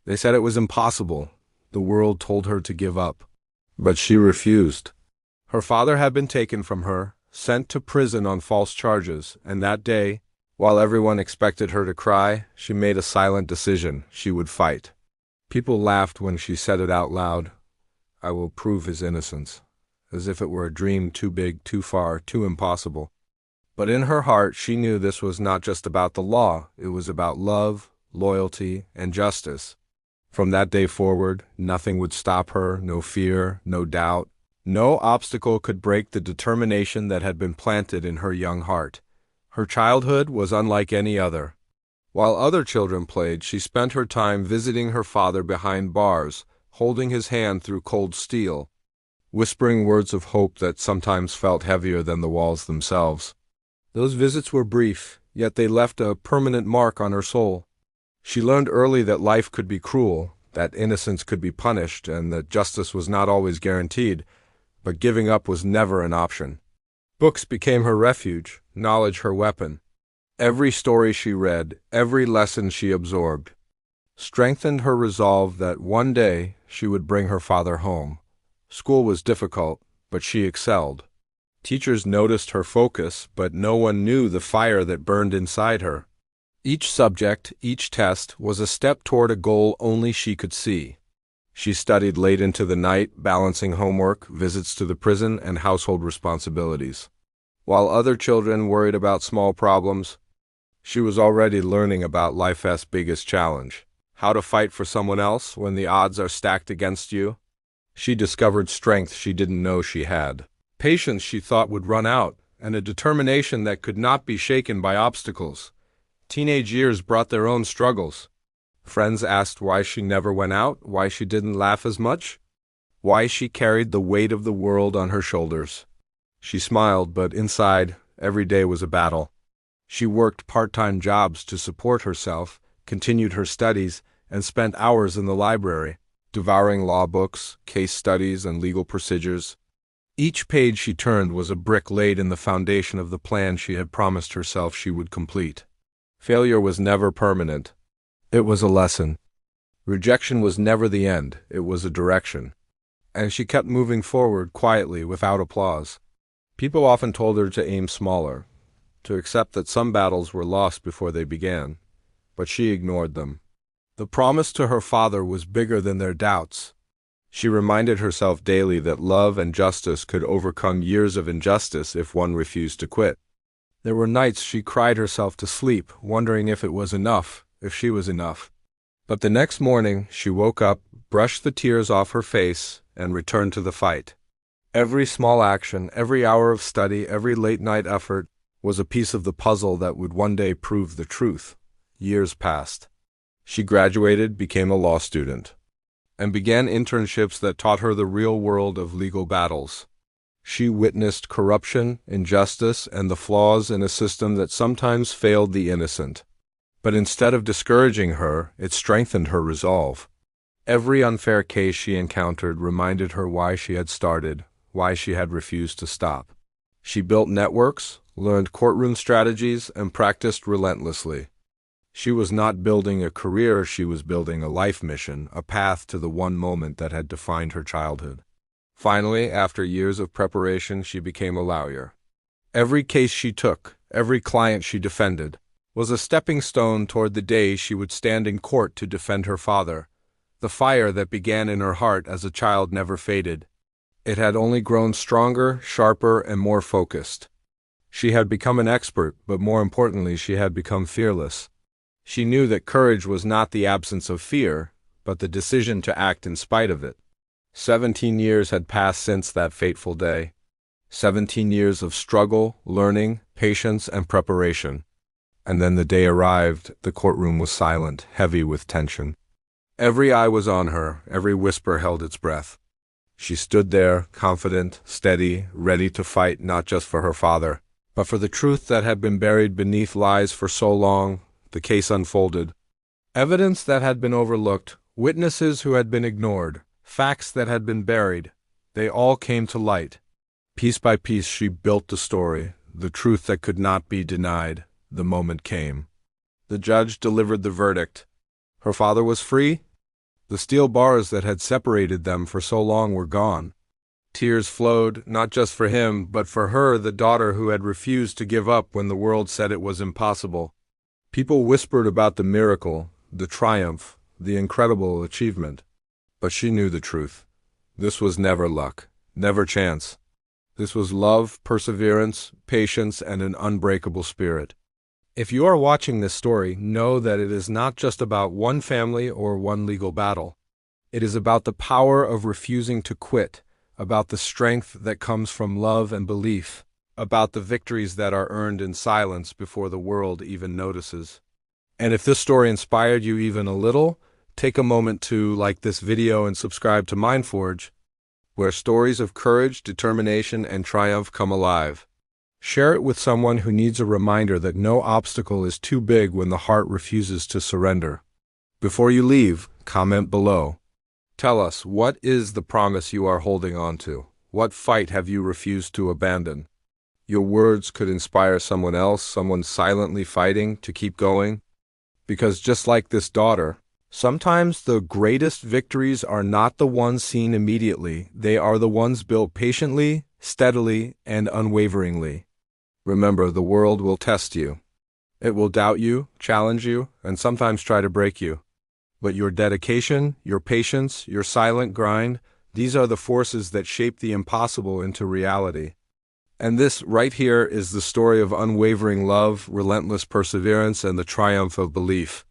They said it was impossible. The world told her to give up. But she refused. Her father had been taken from her, sent to prison on false charges, and that day, while everyone expected her to cry, she made a silent decision: she would fight. People laughed when she said it out loud. "I will prove his innocence," as if it were a dream too big, too far, too impossible. But in her heart she knew this was not just about the law, it was about love, loyalty, and justice. From that day forward, nothing would stop her, no fear, no doubt. No obstacle could break the determination that had been planted in her young heart. Her childhood was unlike any other. While other children played, she spent her time visiting her father behind bars, holding his hand through cold steel, whispering words of hope that sometimes felt heavier than the walls themselves. Those visits were brief, yet they left a permanent mark on her soul. She learned early that life could be cruel, that innocence could be punished, and that justice was not always guaranteed, but giving up was never an option. Books became her refuge, knowledge her weapon. Every story she read, every lesson she absorbed, strengthened her resolve that one day she would bring her father home. School was difficult, but she excelled. Teachers noticed her focus, but no one knew the fire that burned inside her. Each subject, each test, was a step toward a goal only she could see. She studied late into the night, balancing homework, visits to the prison, and household responsibilities. While other children worried about small problems, she was already learning about life's biggest challenge: how to fight for someone else when the odds are stacked against you. She discovered strength she didn't know she had, patience she thought would run out, and a determination that could not be shaken by obstacles. Teenage years brought their own struggles. Friends asked why she never went out, why she didn't laugh as much, why she carried the weight of the world on her shoulders. She smiled, but inside, every day was a battle. She worked part-time jobs to support herself, continued her studies, and spent hours in the library, devouring law books, case studies, and legal procedures. Each page she turned was a brick laid in the foundation of the plan she had promised herself she would complete. Failure was never permanent. It was a lesson. Rejection was never the end, it was a direction. And she kept moving forward quietly, without applause. People often told her to aim smaller, to accept that some battles were lost before they began, but she ignored them. The promise to her father was bigger than their doubts. She reminded herself daily that love and justice could overcome years of injustice if one refused to quit. There were nights she cried herself to sleep, wondering if it was enough, if she was enough. But the next morning she woke up, brushed the tears off her face, and returned to the fight. Every small action, every hour of study, every late-night effort was a piece of the puzzle that would one day prove the truth. Years passed. She graduated, became a law student, and began internships that taught her the real world of legal battles. She witnessed corruption, injustice, and the flaws in a system that sometimes failed the innocent. But instead of discouraging her, it strengthened her resolve. Every unfair case she encountered reminded her why she had started, why she had refused to stop. She built networks, learned courtroom strategies, and practiced relentlessly. She was not building a career, she was building a life mission, a path to the one moment that had defined her childhood. Finally, after years of preparation, she became a lawyer. Every case she took, every client she defended, was a stepping stone toward the day she would stand in court to defend her father. The fire that began in her heart as a child never faded. It had only grown stronger, sharper, and more focused. She had become an expert, but more importantly, she had become fearless. She knew that courage was not the absence of fear, but the decision to act in spite of it. 17 years had passed since that fateful day. 17 years of struggle, learning, patience, and preparation. And then the day arrived. The courtroom was silent, heavy with tension. Every eye was on her, every whisper held its breath. She stood there, confident, steady, ready to fight not just for her father, but for the truth that had been buried beneath lies for so long. The case unfolded. Evidence that had been overlooked, witnesses who had been ignored, facts that had been buried, they all came to light. Piece by piece she built the story, the truth that could not be denied. The moment came. The judge delivered the verdict. Her father was free, The steel bars that had separated them for so long were gone. Tears flowed, not just for him, but for her, the daughter who had refused to give up when the world said it was impossible. People whispered about the miracle, the triumph, the incredible achievement. But she knew the truth. This was never luck, never chance. This was love, perseverance, patience, and an unbreakable spirit. If you are watching this story, know that it is not just about one family or one legal battle. It is about the power of refusing to quit, about the strength that comes from love and belief, about the victories that are earned in silence before the world even notices. And if this story inspired you even a little, take a moment to like this video and subscribe to Mindforge, where stories of courage, determination, and triumph come alive. Share it with someone who needs a reminder that no obstacle is too big when the heart refuses to surrender. Before you leave, comment below. Tell us, what is the promise you are holding on to? What fight have you refused to abandon? Your words could inspire someone else, someone silently fighting to keep going. Because just like this daughter, sometimes the greatest victories are not the ones seen immediately. They are the ones built patiently, steadily, and unwaveringly. Remember, the world will test you. It will doubt you, challenge you, and sometimes try to break you. But your dedication, your patience, your silent grind, these are the forces that shape the impossible into reality. And this right here is the story of unwavering love, relentless perseverance, and the triumph of belief.